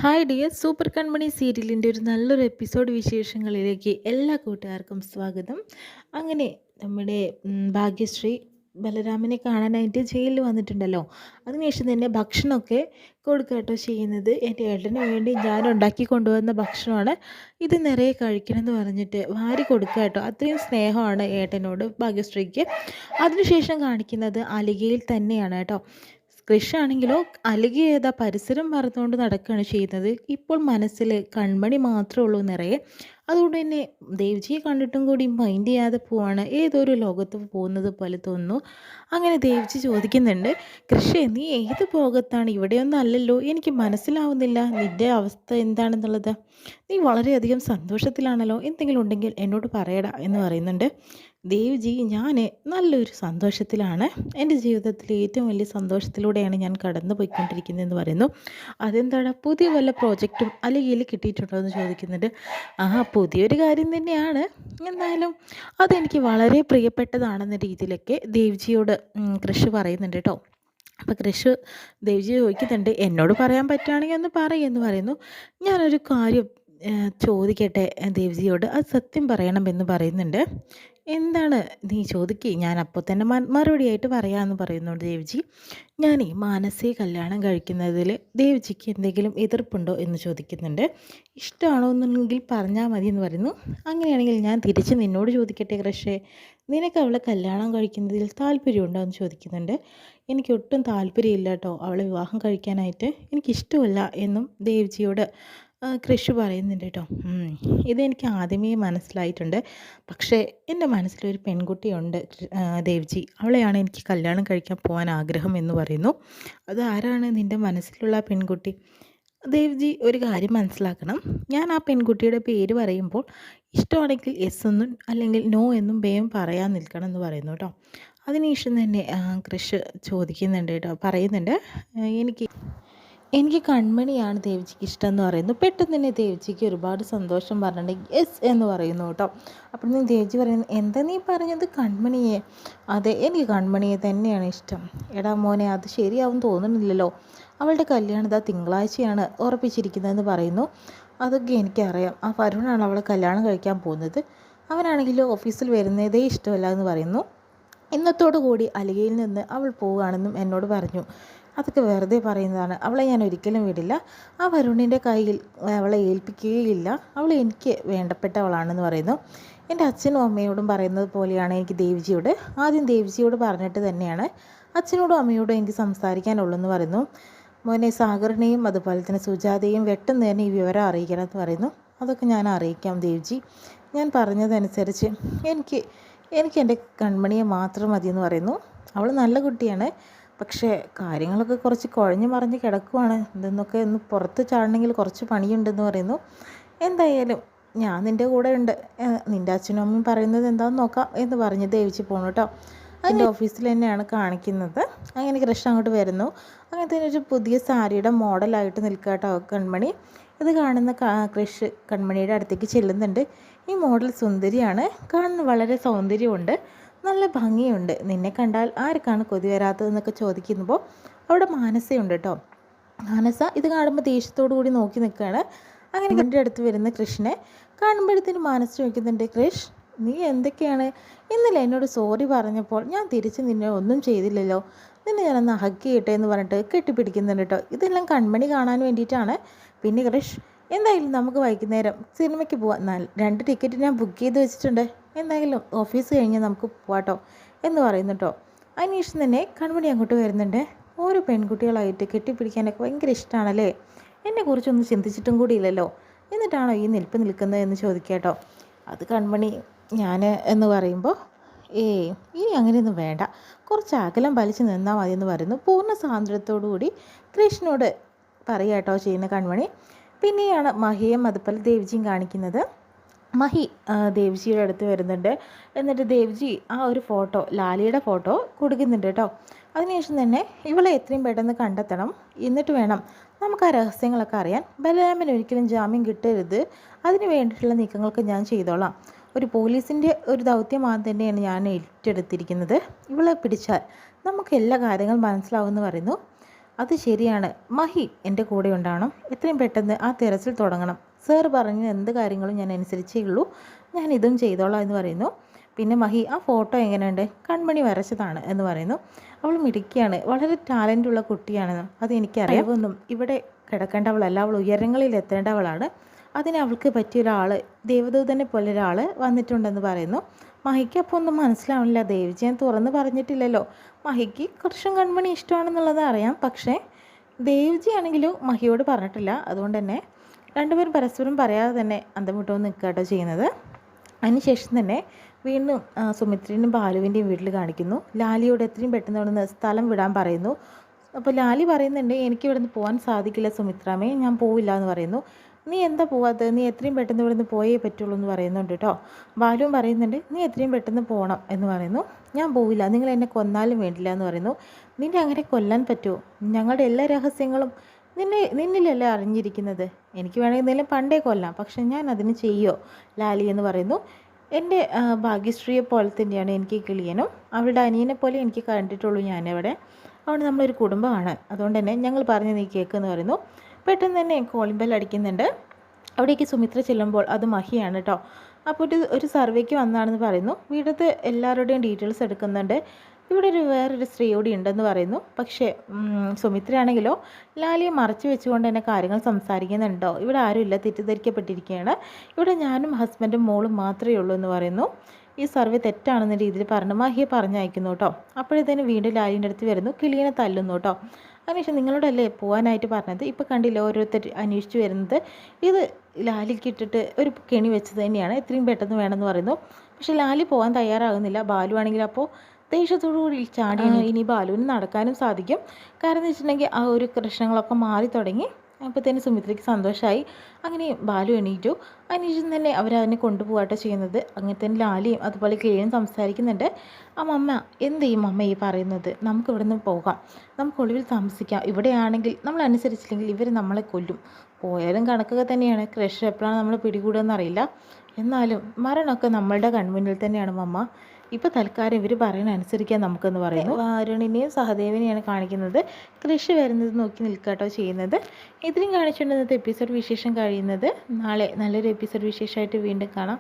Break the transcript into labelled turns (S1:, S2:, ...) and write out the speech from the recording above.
S1: Hi dear super കൺമണി സീരിയലിൻ്റെ ഒരു നല്ലൊരു എപ്പിസോഡ് വിശേഷങ്ങളിലേക്ക് എല്ലാ കൂട്ടുകാർക്കും സ്വാഗതം. അങ്ങനെ നമ്മുടെ ഭാഗ്യശ്രീ ബലരാമനെ കാണാനായിട്ട് ജയിലിൽ വന്നിട്ടുണ്ടല്ലോ. അതിനുശേഷം തന്നെ ഭക്ഷണമൊക്കെ കൊടുക്കുക ചെയ്യുന്നത്. എൻ്റെ ഏട്ടന് വേണ്ടി ഞാൻ ഉണ്ടാക്കി കൊണ്ടുവന്ന ഭക്ഷണമാണ്, ഇത് നിറയെ കഴിക്കണമെന്ന് പറഞ്ഞിട്ട് വാരി കൊടുക്കുക കേട്ടോ. അത്രയും സ്നേഹമാണ് ഏട്ടനോട് ഭാഗ്യശ്രീക്ക്. അതിനുശേഷം കാണിക്കുന്നത് അലികയിൽ തന്നെയാണ് കേട്ടോ. കൃഷാണെങ്കിലോ അലികെ ഏതാ പരിസരം മറന്നുകൊണ്ട് നടക്കുകയാണ് ചെയ്യുന്നത്. ഇപ്പോൾ മനസ്സിൽ കൺമണി മാത്രമേ ഉള്ളൂ നിറയെ. അതുകൊണ്ട് തന്നെ ദേവ്ജിയെ കണ്ടിട്ടും കൂടി മൈൻഡ് ചെയ്യാതെ പോവാണ്, ഏതൊരു ലോകത്ത് പോകുന്നത് പോലെ തോന്നുന്നു. അങ്ങനെ ദേവ്ജി ചോദിക്കുന്നുണ്ട്, കൃഷേ നീ ഏത് ലോകത്താണ്, ഇവിടെയൊന്നും അല്ലല്ലോ, എനിക്ക് മനസ്സിലാവുന്നില്ല നിൻ്റെ അവസ്ഥ എന്താണെന്നുള്ളത്. നീ വളരെയധികം സന്തോഷത്തിലാണല്ലോ, എന്തെങ്കിലും ഉണ്ടെങ്കിൽ എന്നോട് പറയടാ എന്ന് പറയുന്നുണ്ട്. ദേവ്ജി ഞാൻ നല്ലൊരു സന്തോഷത്തിലാണ്, എൻ്റെ ജീവിതത്തിലെ ഏറ്റവും വലിയ സന്തോഷത്തിലൂടെയാണ് ഞാൻ കടന്നു പോയിക്കൊണ്ടിരിക്കുന്നതെന്ന് പറയുന്നു. അതെന്താണ്, പുതിയ വല്ല പ്രോജക്റ്റും അല്ലെങ്കിൽ കിട്ടിയിട്ടുണ്ടോ എന്ന് ചോദിക്കുന്നുണ്ട്. പുതിയൊരു കാര്യം തന്നെയാണ്, എന്നാലും അതെനിക്ക് വളരെ പ്രിയപ്പെട്ടതാണെന്ന രീതിയിലൊക്കെ ദേവ്ജിയോട് കൃഷ് പറയുന്നുണ്ട് കേട്ടോ. അപ്പോൾ കൃഷ് ദേവ്ജി ചോദിക്കുന്നുണ്ട്, എന്നോട് പറയാൻ പറ്റുകയാണെങ്കിൽ ഒന്ന് പറയുമെന്ന് പറയുന്നു. ഞാനൊരു കാര്യം ചോദിക്കട്ടെ ദേവ്ജിയോട്, അത് സത്യം പറയണമെന്ന് പറയുന്നുണ്ട്. എന്താണ് നീ ചോദിക്കേ, ഞാൻ അപ്പോൾ തന്നെ മറുപടിയായിട്ട് പറയാമെന്ന് പറയുന്നുണ്ട് ദേവ്ജി. ഞാനേ മാനസിക കല്യാണം കഴിക്കുന്നതിൽ ദേവ്ജിക്ക് എന്തെങ്കിലും എതിർപ്പുണ്ടോ എന്ന് ചോദിക്കുന്നുണ്ട്. ഇഷ്ടമാണോ എന്നുണ്ടെങ്കിൽ പറഞ്ഞാൽ മതി എന്ന് പറയുന്നു. അങ്ങനെയാണെങ്കിൽ ഞാൻ തിരിച്ച് നിന്നോട് ചോദിക്കട്ടെ കൃഷേ, നിനക്ക് അവളെ കല്യാണം കഴിക്കുന്നതിൽ താല്പര്യമുണ്ടോ എന്ന് ചോദിക്കുന്നുണ്ട്. എനിക്ക് ഒട്ടും താല്പര്യമില്ല കേട്ടോ അവളെ വിവാഹം കഴിക്കാനായിട്ട്, എനിക്കിഷ്ടമല്ല എന്നും ദേവ്ജിയോട് കൃഷ് പറയുന്നുണ്ട് കേട്ടോ. ഇതെനിക്ക് ആദ്യമേ മനസ്സിലായിട്ടുണ്ട്. പക്ഷേ എൻ്റെ മനസ്സിലൊരു പെൺകുട്ടിയുണ്ട് ദേവ്ജി, അവളെയാണ് എനിക്ക് കല്യാണം കഴിക്കാൻ പോകാൻ ആഗ്രഹം എന്ന് പറയുന്നു. അത് ആരാണ് നിൻ്റെ മനസ്സിലുള്ള പെൺകുട്ടി? ദേവ്ജി ഒരു കാര്യം മനസ്സിലാക്കണം, ഞാൻ ആ പെൺകുട്ടിയുടെ പേര് പറയുമ്പോൾ ഇഷ്ടമാണെങ്കിൽ എസ് എന്നും അല്ലെങ്കിൽ നോ എന്നും വേഗം പറയാൻ നിൽക്കണം എന്ന് പറയുന്നു കേട്ടോ. അതിനുശേഷം തന്നെ കൃഷ് ചോദിക്കുന്നുണ്ട് കേട്ടോ, പറയുന്നുണ്ട്, എനിക്ക് എനിക്ക് കൺമണിയാണ് ദേവ്ജിക്ക് ഇഷ്ടം എന്ന് പറയുന്നു. പെട്ടെന്ന് തന്നെ ദേവ്ജിക്ക് ഒരുപാട് സന്തോഷം പറഞ്ഞിട്ടുണ്ട്, യെസ് എന്ന് പറയുന്നു കേട്ടോ. അപ്പോൾ നീ ദേവ്ജി പറയുന്നു, എന്താ നീ പറഞ്ഞത്, കൺമണിയെ? അതെ, എനിക്ക് കൺമണിയെ തന്നെയാണ് ഇഷ്ടം. എടാ മോനെ, അത് ശരിയാവും തോന്നുന്നില്ലല്ലോ, അവളുടെ കല്യാണം ഇതാ തിങ്കളാഴ്ചയാണ് ഉറപ്പിച്ചിരിക്കുന്നതെന്ന് പറയുന്നു. അതൊക്കെ എനിക്കറിയാം, ആ വരുണാണ് അവളെ കല്യാണം കഴിക്കാൻ പോകുന്നത്. അവനാണെങ്കിലും ഓഫീസിൽ വരുന്നതേ ഇഷ്ടമല്ല എന്ന് പറയുന്നു. ഇന്നത്തോടു കൂടി അലികയിൽ നിന്ന് അവൾ പോവുകയാണെന്നും എന്നോട് പറഞ്ഞു. അതൊക്കെ വെറുതെ പറയുന്നതാണ്, അവളെ ഞാൻ ഒരിക്കലും വിടില്ല, ആ വരുണിൻ്റെ കയ്യിൽ അവളെ ഏൽപ്പിക്കുകയില്ല, അവൾ എനിക്ക് വേണ്ടപ്പെട്ടവളാണെന്ന് പറയുന്നു. എൻ്റെ അച്ഛനും അമ്മയോടും പറയുന്നത് പോലെയാണ് എനിക്ക് ദേവ്ജിയോട്. ആദ്യം ദേവ്ജിയോട് പറഞ്ഞിട്ട് തന്നെയാണ് അച്ഛനോടും അമ്മയോടും എനിക്ക് സംസാരിക്കാനുള്ളൂ പറയുന്നു. മോനെ, സാഗറിനെയും അതുപോലെ തന്നെ സുജാതയും പെട്ടെന്ന് തന്നെ ഈ വിവരം അറിയിക്കണം എന്ന് പറയുന്നു. അതൊക്കെ ഞാൻ അറിയിക്കാം ദേവ്ജി, ഞാൻ പറഞ്ഞതനുസരിച്ച് എനിക്ക് എൻ്റെ കൺമണിയെ മാത്രം മതിയെന്ന് പറയുന്നു. അവൾ നല്ല കുട്ടിയാണ്, പക്ഷേ കാര്യങ്ങളൊക്കെ കുറച്ച് കുഴഞ്ഞു മറിഞ്ഞ് കിടക്കുവാണ്, ഇതെന്നൊക്കെ ഒന്ന് പുറത്ത് ചാടണമെങ്കിൽ കുറച്ച് പണിയുണ്ടെന്ന് പറയുന്നു. എന്തായാലും ഞാൻ നിൻ്റെ കൂടെ ഉണ്ട്, നിൻ്റെ അച്ഛനും അമ്മയും പറയുന്നത് എന്താണെന്ന് നോക്കാം എന്ന് പറഞ്ഞ് ദേവിച്ച് പോകണം കേട്ടോ. അതിൻ്റെ ഓഫീസിൽ തന്നെയാണ് കാണിക്കുന്നത്. അങ്ങനെ കൃഷ്ണ അങ്ങോട്ട് വരുന്നു. അങ്ങനെ തന്നെ ഒരു പുതിയ സാരിയുടെ മോഡലായിട്ട് നിൽക്കുക കേട്ടോ കൺമണി. ഇത് കാണുന്ന കൃഷ് കൺമണിയുടെ അടുത്തേക്ക് ചെല്ലുന്നുണ്ട്. ഈ മോഡൽ സുന്ദരിയാണ്, കാണുന്ന വളരെ സൗന്ദര്യമുണ്ട്, നല്ല ഭംഗിയുണ്ട്, നിന്നെ കണ്ടാൽ ആർക്കാണ് കൊതി വരാത്തതെന്നൊക്കെ ചോദിക്കുമ്പോൾ അവിടെ മാനസയുണ്ട് കേട്ടോ. മാനസ ഇത് കാണുമ്പോൾ ദേഷ്യത്തോടു കൂടി നോക്കി നിൽക്കുകയാണ്. അങ്ങനെ എൻ്റെ അടുത്ത് വരുന്ന കൃഷ്ണനെ കാണുമ്പോഴത്തേനും മാനസ ചോദിക്കുന്നുണ്ട്, കൃഷ് നീ എന്തൊക്കെയാണ്, ഇന്നലെ എന്നോട് സോറി പറഞ്ഞപ്പോൾ ഞാൻ തിരിച്ച് നിന്നെ ഒന്നും ചെയ്തില്ലല്ലോ, നിന്നെ ഞാനൊന്ന് ഹഗ് ചെയ്യട്ടെ എന്ന് പറഞ്ഞിട്ട് കെട്ടിപ്പിടിക്കുന്നുണ്ട് കേട്ടോ. ഇതെല്ലാം കൺമണി കാണാൻ വേണ്ടിയിട്ടാണ്. പിന്നെ കൃഷ്, എന്തായാലും നമുക്ക് വൈകുന്നേരം സിനിമയ്ക്ക് പോവാം, 2 ടിക്കറ്റ് ഞാൻ ബുക്ക് ചെയ്ത് വെച്ചിട്ടുണ്ട്, എന്തായാലും ഓഫീസ് കഴിഞ്ഞ് നമുക്ക് പോവാട്ടോ എന്ന് പറയുന്നു കേട്ടോ. അതിനുശേഷം തന്നെ കൺമണി അങ്ങോട്ട് വരുന്നുണ്ട്. ഓരോ പെൺകുട്ടികളായിട്ട് കെട്ടിപ്പിടിക്കാനൊക്കെ ഭയങ്കര ഇഷ്ടമാണല്ലേ, എന്നെക്കുറിച്ചൊന്നും ചിന്തിച്ചിട്ടും കൂടി ഇല്ലല്ലോ, എന്നിട്ടാണോ ഈ നിൽക്കുന്നത് എന്ന് ചോദിക്കുക കേട്ടോ. അത് കൺമണി ഞാൻ എന്ന് പറയുമ്പോൾ ഇനി അങ്ങനെയൊന്നും വേണ്ട, കുറച്ച് അകലം വലിച്ചു നിന്നാൽ മതി എന്ന് പറയുന്നു. പൂർണ്ണ സ്വാതന്ത്ര്യത്തോടു കൂടി കൃഷ്ണനോട് പറയുക കേട്ടോ ചെയ്യുന്ന കൺമണി. പിന്നെയാണ് മഹിയും അതുപോലെ ദേവ്ജിയും കാണിക്കുന്നത്. മഹി ദേവ്ജിയുടെ അടുത്ത് വരുന്നുണ്ട്. എന്നിട്ട് ദേവ്ജി ആ ഒരു ഫോട്ടോ, ലാലിയുടെ ഫോട്ടോ കൊടുക്കുന്നുണ്ട് കേട്ടോ. അതിനുശേഷം തന്നെ ഇവളെ എത്രയും പെട്ടെന്ന് കണ്ടെത്തണം, എന്നിട്ട് വേണം നമുക്ക് ആ രഹസ്യങ്ങളൊക്കെ അറിയാൻ. ബലരാമന് ഒരിക്കലും ജാമ്യം കിട്ടരുത്, അതിന് വേണ്ടിയിട്ടുള്ള നീക്കങ്ങളൊക്കെ ഞാൻ ചെയ്തോളാം. ഒരു പോലീസിൻ്റെ ഒരു ദൗത്യമാണ് തന്നെയാണ് ഞാൻ ഏറ്റെടുത്തിരിക്കുന്നത്. ഇവളെ പിടിച്ചാൽ നമുക്ക് എല്ലാ കാര്യങ്ങളും മനസ്സിലാവുമെന്ന് പറയുന്നു. അത് ശരിയാണ്. മഹി എൻ്റെ കൂടെ ഉണ്ടാവണം. എത്രയും പെട്ടെന്ന് ആ തിരച്ചിൽ തുടങ്ങണം. സാർ പറഞ്ഞ എന്ത് കാര്യങ്ങളും ഞാൻ അനുസരിച്ചേ ഉള്ളൂ. ഞാൻ ഇതും ചെയ്തോളാം എന്ന് പറയുന്നു. പിന്നെ മഹി ആ ഫോട്ടോ എങ്ങനെയുണ്ട്? കൺമണി വരച്ചതാണ് എന്ന് പറയുന്നു. അവൾ മിടുക്കിയാണ്, വളരെ ടാലൻ്റുള്ള കുട്ടിയാണെന്ന് അത് എനിക്കറിയാം. ഒന്നും ഇവിടെ കിടക്കേണ്ടവളല്ല, അവൾ ഉയരങ്ങളിൽ എത്തേണ്ടവളാണ്. അതിന് അവൾക്ക് പറ്റിയൊരാൾ, ദേവദൂതനെ പോലെ ഒരാൾ വന്നിട്ടുണ്ടെന്ന് പറയുന്നു. മഹിക്ക് അപ്പോൾ ഒന്നും മനസ്സിലാവണില്ല. ദേവിജി ഞാൻ തുറന്ന് പറഞ്ഞിട്ടില്ലല്ലോ. മഹിക്ക് കൃഷ്ണൻ കൺമണി ഇഷ്ടമാണെന്നുള്ളത് അറിയാം, പക്ഷേ ദേവ്ജി ആണെങ്കിലും മഹിയോട് പറഞ്ഞിട്ടില്ല. അതുകൊണ്ട് തന്നെ രണ്ടുപേരും പരസ്പരം പറയാതെ തന്നെ അന്തം വിട്ടുകൊണ്ട് നിൽക്കുകട്ടോ ചെയ്യുന്നത്. അതിനുശേഷം തന്നെ വീണ്ടും സുമിത്രേനും ബാലുവിൻ്റെയും വീട്ടിൽ കാണിക്കുന്നു. ലാലിയോട് എത്രയും പെട്ടെന്ന് അവിടെ നിന്ന് സ്ഥലം വിടാൻ പറയുന്നു. അപ്പോൾ ലാലി പറയുന്നുണ്ട്, എനിക്ക് ഇവിടെ നിന്ന് പോകാൻ സാധിക്കില്ല സുമിത്രാമേ, ഞാൻ പോവില്ല എന്ന് പറയുന്നു. നീ എന്താ പോവാത്തത്? നീ എത്രയും പെട്ടെന്ന് ഇവിടെ നിന്ന് പോയേ പറ്റുള്ളൂ എന്ന് പറയുന്നുണ്ട് കേട്ടോ. ബാലുവും പറയുന്നുണ്ട്, നീ എത്രയും പെട്ടെന്ന് പോകണം എന്ന് പറയുന്നു. ഞാൻ പോവില്ല, നിങ്ങൾ എന്നെ കൊന്നാലും വേണ്ടില്ല എന്ന് പറയുന്നു. നിന്നെ അങ്ങനെ കൊല്ലാൻ പറ്റുമോ? ഞങ്ങളുടെ എല്ലാ രഹസ്യങ്ങളും നിന്നിലല്ലേ അറിഞ്ഞിരിക്കുന്നത്. എനിക്ക് വേണമെങ്കിൽ എന്തെങ്കിലും പണ്ടേ കൊല്ലാം, പക്ഷെ ഞാൻ അതിന് ചെയ്യോ ലാലി എന്ന് പറയുന്നു. എൻ്റെ ഭാഗ്യശ്രീയെ പോലെ തന്നെയാണ് എനിക്ക് കിളിയനും. അവളുടെ അനിയനെ പോലെ എനിക്ക് കണ്ടിട്ടുള്ളൂ ഞാനിവിടെ. അതുകൊണ്ട് നമ്മളൊരു കുടുംബമാണ്. അതുകൊണ്ട് തന്നെ ഞങ്ങൾ പറഞ്ഞ് നീ കേൾക്കുമെന്ന് പറയുന്നു. പെട്ടെന്ന് തന്നെ കോളിംഗ് ബെൽ അടിക്കുന്നുണ്ട്. അവിടേക്ക് സുമിത്ര ചെല്ലുമ്പോൾ അത് മഹിയാണ് കേട്ടോ. അപ്പോൾ ഒരു സർവേക്ക് വന്നാണെന്ന് പറയുന്നു. വീടത്തെ എല്ലാവരുടെയും ഡീറ്റെയിൽസ് എടുക്കുന്നുണ്ട്. ഇവിടെ വേറൊരു സ്ത്രീ കൂടി ഉണ്ടെന്ന് പറയുന്നു. പക്ഷേ സുമിത്രയാണെങ്കിലോ ലാലിയെ മറച്ചു വെച്ചുകൊണ്ട് തന്നെ കാര്യങ്ങൾ സംസാരിക്കുന്നുണ്ടോ. ഇവിടെ ആരുമില്ല, തെറ്റിദ്ധരിക്കപ്പെട്ടിരിക്കുകയാണ്. ഇവിടെ ഞാനും ഹസ്ബൻഡും മോളും മാത്രമേ ഉള്ളൂ എന്ന് പറയുന്നു. ഈ സർവേ തെറ്റാണെന്ന രീതിയിൽ പറഞ്ഞു മഹിയെ പറഞ്ഞയക്കുന്നു കേട്ടോ. അപ്പോഴത്തേന് വീണ്ടും ലാലിൻ്റെ അടുത്ത് വരുന്നു, കിളിയെ തല്ലുന്നു കേട്ടോ. അതിനുശേഷം നിങ്ങളോടല്ലേ പോകാനായിട്ട് പറഞ്ഞത്, ഇപ്പോൾ കണ്ടില്ല ഓരോരുത്തർ അന്വേഷിച്ച് വരുന്നത്. ഇത് ലാലിക്ക് ഇട്ടിട്ട് ഒരു കെണി വെച്ചത് തന്നെയാണ്, എത്രയും പെട്ടെന്ന് വേണമെന്ന് പറയുന്നു. പക്ഷേ ലാലി പോകാൻ തയ്യാറാകുന്നില്ല. ബാലു ആണെങ്കിൽ അപ്പോൾ ദേഷ്യത്തോടു കൂടി ചാടിയാണ്. ഇനി ബാലുവിന് നടക്കാനും സാധിക്കും. കാരണം എന്ന് വെച്ചിട്ടുണ്ടെങ്കിൽ ആ ഒരു പ്രശ്നങ്ങളൊക്കെ മാറി തുടങ്ങി. അപ്പോഴത്തേന് സുമിത്രയ്ക്ക് സന്തോഷമായി. അങ്ങനെ ബാലു എണീറ്റു. അതിനുശേഷം തന്നെ അവരതിനെ കൊണ്ടുപോകട്ടെ ചെയ്യുന്നത്. അങ്ങനെ തന്നെ ലാലിയും അതുപോലെ കിളിയും സംസാരിക്കുന്നുണ്ട്. അമ്മ എന്ത് ചെയ്യും അമ്മ ഈ പറയുന്നത്? നമുക്ക് ഇവിടെ നിന്ന് പോകാം, നമുക്ക് ഒളിവിൽ താമസിക്കാം. ഇവിടെയാണെങ്കിൽ നമ്മൾ അനുസരിച്ചില്ലെങ്കിൽ ഇവർ നമ്മളെ കൊല്ലും. പോയാലും കണക്കൊക്കെ തന്നെയാണ്. ക്രഷ് എപ്പോഴാണ് നമ്മൾ പിടികൂടുകയെന്ന് അറിയില്ല. എന്നാലും മരണമൊക്കെ നമ്മളുടെ കൺമുന്നിൽ തന്നെയാണ് അമ്മ. ഇപ്പോൾ തൽക്കാലം ഇവർ പറയുന്ന അനുസരിക്കാൻ നമുക്കെന്ന് പറയുന്നു. അരുണിനെയും സഹദേവിനെയാണ് കാണിക്കുന്നത്. കൃഷി വരുന്നത് നോക്കി നിൽക്കാട്ടോ ചെയ്യുന്നത്. ഇതിലും കാണിച്ചുകൊണ്ട് ഇന്നത്തെ എപ്പിസോഡ് വിശേഷം കഴിയുന്നത്. നാളെ നല്ലൊരു എപ്പിസോഡ് വിശേഷമായിട്ട് വീണ്ടും കാണാം.